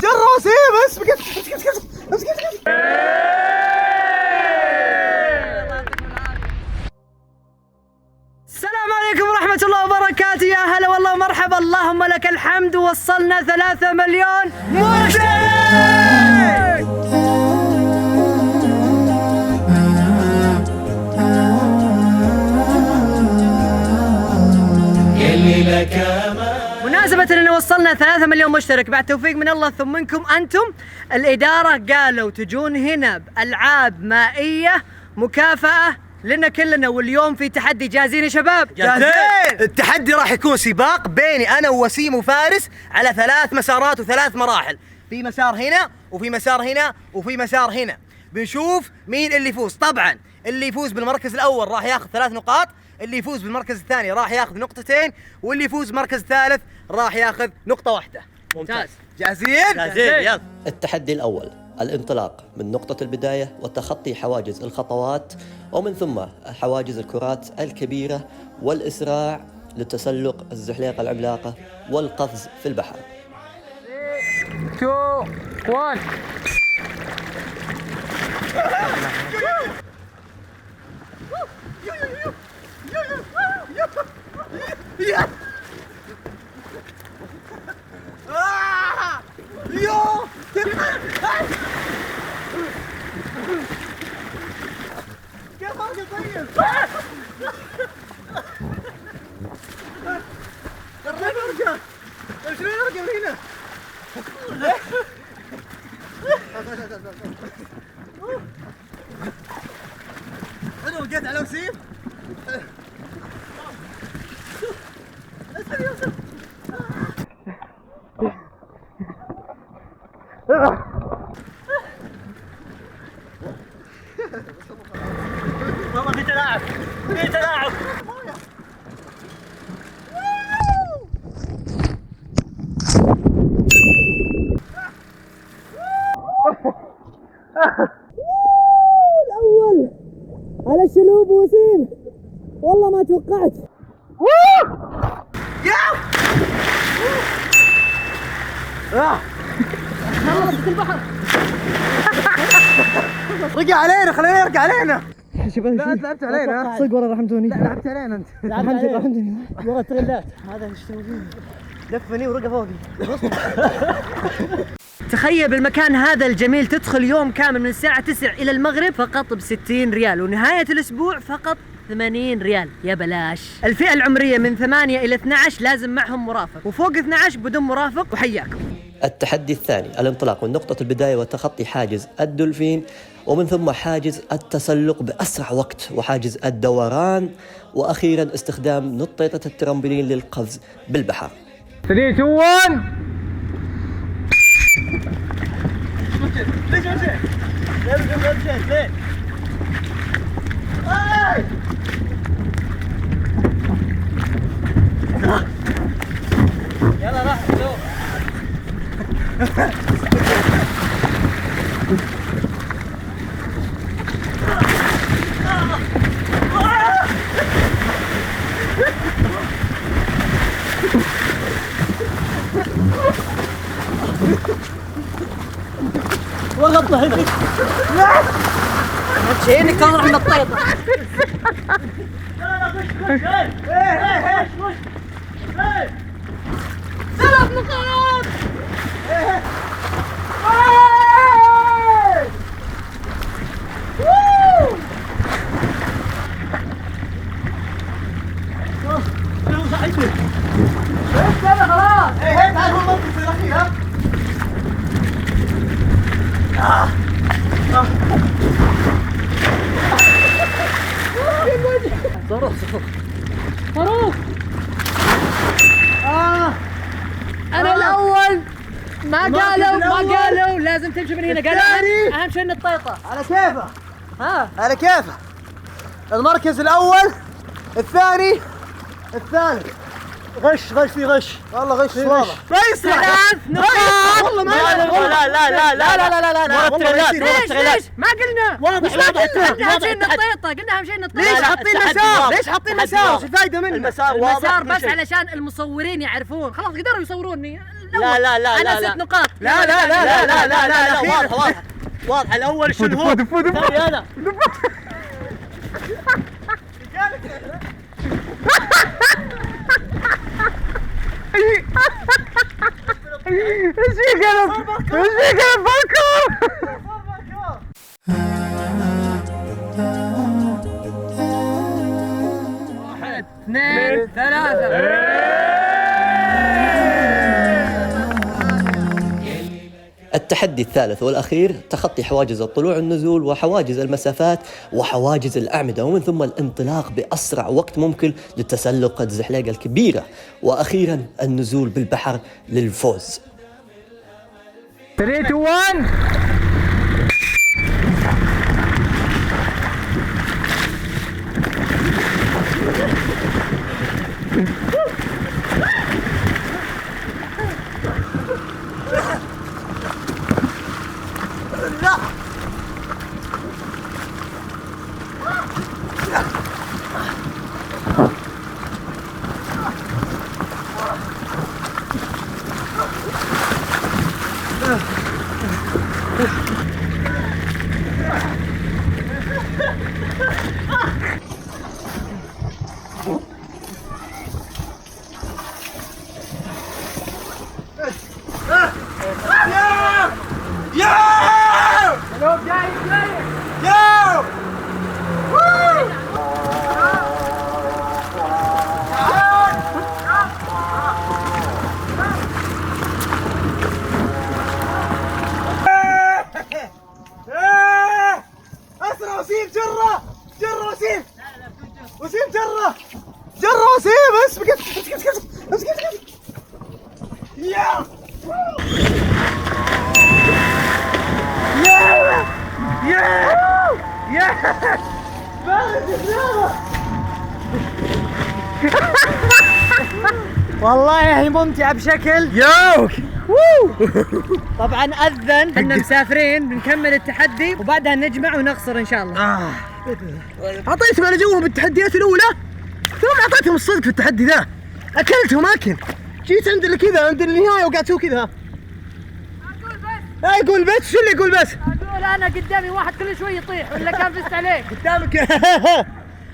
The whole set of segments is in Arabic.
جرى وسيم اسبق. السلام عليكم ورحمة الله وبركاته، يا هلا والله ومرحبا، اللهم لك الحمد، وصلنا 3 مليون مشترك. مناسبة ان وصلنا 3 مليون مشترك بعد توفيق من الله ثم منكم انتم، الإدارة قالوا تجون هنا بألعاب مائية مكافأة لنا كلنا، واليوم في تحدي. جاهزين يا شباب؟ جاهزين. التحدي راح يكون سباق بيني انا ووسيم وفارس على 3 مسارات و3 مراحل، في مسار هنا وفي مسار هنا وفي مسار هنا. بنشوف مين اللي يفوز. طبعا اللي يفوز بالمركز الاول راح ياخذ 3 نقاط، اللي يفوز بالمركز الثاني راح ياخذ 2 نقطتين، واللي يفوز بالمركز الثالث راح ياخذ 1 نقطة. ممتاز. جاهزين؟ يلا. التحدي الأول الانطلاق من نقطة البداية وتخطي حواجز الخطوات ومن ثم حواجز الكرات الكبيرة والإسراع لتسلق الزحليقة العملاقة والقفز في البحر. 2 1 انا وقعت على وسيم. والله في تلاعب، في تلاعب. الأول على الشلوب وسيم، والله ما توقعت. خلصت البحر. رجع علينا، خلينا يرجع علينا. شوف لا لعبت علينا صدق والله رحمتوني. لا لعبت علينا انت. رحمتني والله تريلات. هذا ايش تسوي فيه؟ لفني ورقة فوقي. تخيل بالمكان هذا الجميل تدخل يوم كامل من الساعة 9 إلى المغرب فقط ب60 ريال، ونهاية الأسبوع فقط 80 ريال يا بلاش. الفئة العمرية من 8 إلى 12 لازم معهم مرافق، وفوق 12 بدون مرافق. وحياكم. التحدي الثاني الانطلاق من نقطة البداية وتخطي حاجز الدولفين ومن ثم حاجز التسلق بأسرع وقت وحاجز الدوران، وأخيرا استخدام نطيطة الترامبولين للقفز بالبحر. 3 2 1 يلا راح شوف. والله طلعت. لا شيء انك تطلع من الطيطة. ثلاث نقاط. خلاص. هذا هو الموقف الأخير. فاروق انا الاول. ما قالوا لازم تمشي من هنا. قالوا اهم شيء الطيطة. على كيفه. على كيفه. المركز الأول، الثاني، الثالث. غش في غش، والله غش واضح. فيصل 3 نقاط. والله ما لا لا لا لا لا ليش ما قلنا؟ واضح قلنا اهم شيء نطيطه، قلنا اهم شيء نطيطه. ليش حاطين مسار؟ ليش حاطين مسار؟ وش الفايدة منه؟ المسار بس علشان المصورين يعرفون، خلاص قدروا يصوروني. لا لا لا انا لا 6 نقاط. لا لا لا لا لا لا لا واضح واضح الاول شنو هو؟ ثاني انا ايش فيك انا بفكر. 1 2 3. التحدي الثالث والأخير تخطي حواجز الطلوع والنزول وحواجز المسافات وحواجز الأعمدة، ومن ثم الانطلاق بأسرع وقت ممكن لتسلق الزحليقة الكبيرة، وأخيرا النزول بالبحر للفوز. 3 2 1. اسرع وسيم، جره وسيم، وسيم جره وسيم. اسكت يا والله هي ممتعة بشكل. يوك. طبعا أذن، احنا مسافرين بنكمل التحدي وبعدها نجمع ونخسر إن شاء الله. اعطيتهم انا جوهم بالتحديات الاولى، ثم اعطيتهم الصدق في التحدي ذا، اكلتهم اكل. جيت عند كذا عند النهايه وقعدت اسوي كذا. أقول بس، لا يقول بس، شو اللي يقول بس؟ أقول أنا قدامي واحد كل شوي يطيح ولا كان فزت عليك. قدامك.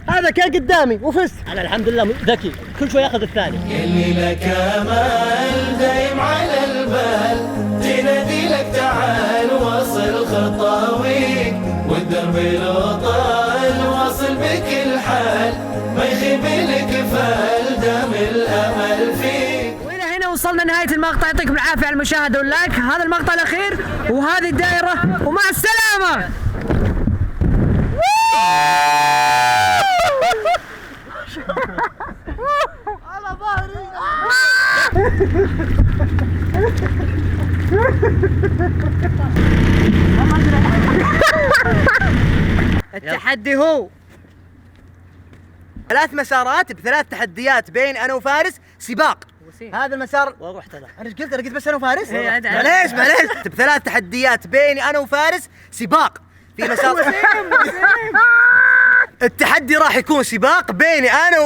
هذا كان قدامي وفزت. أنا الحمد لله ذكي، كل شوي ياخذ الثاني. اللي لك امل دايم على البال، تنادي لك تعال واصل خطاويك، والدرب لو طال واصل بكل حال، ما يخيب لك فال دام الامل فيك. وإلى هنا وصلنا نهاية المقطع، يعطيكم العافية على المشاهدة واللايك. هذا المقطع الأخير وهذه الدائرة، ومع السلامة. على ظهري. التحدي هو 3 مسارات ب3 تحديات بين انا وفارس، سباق. هذا المسار ورحت أنا. انا ايش قلت؟ انا قلت بس انا وفارس؟ إيه، عاد. معليش ب3 تحديات بيني انا وفارس، سباق في مسار. التحدي راح يكون سباق بيني انا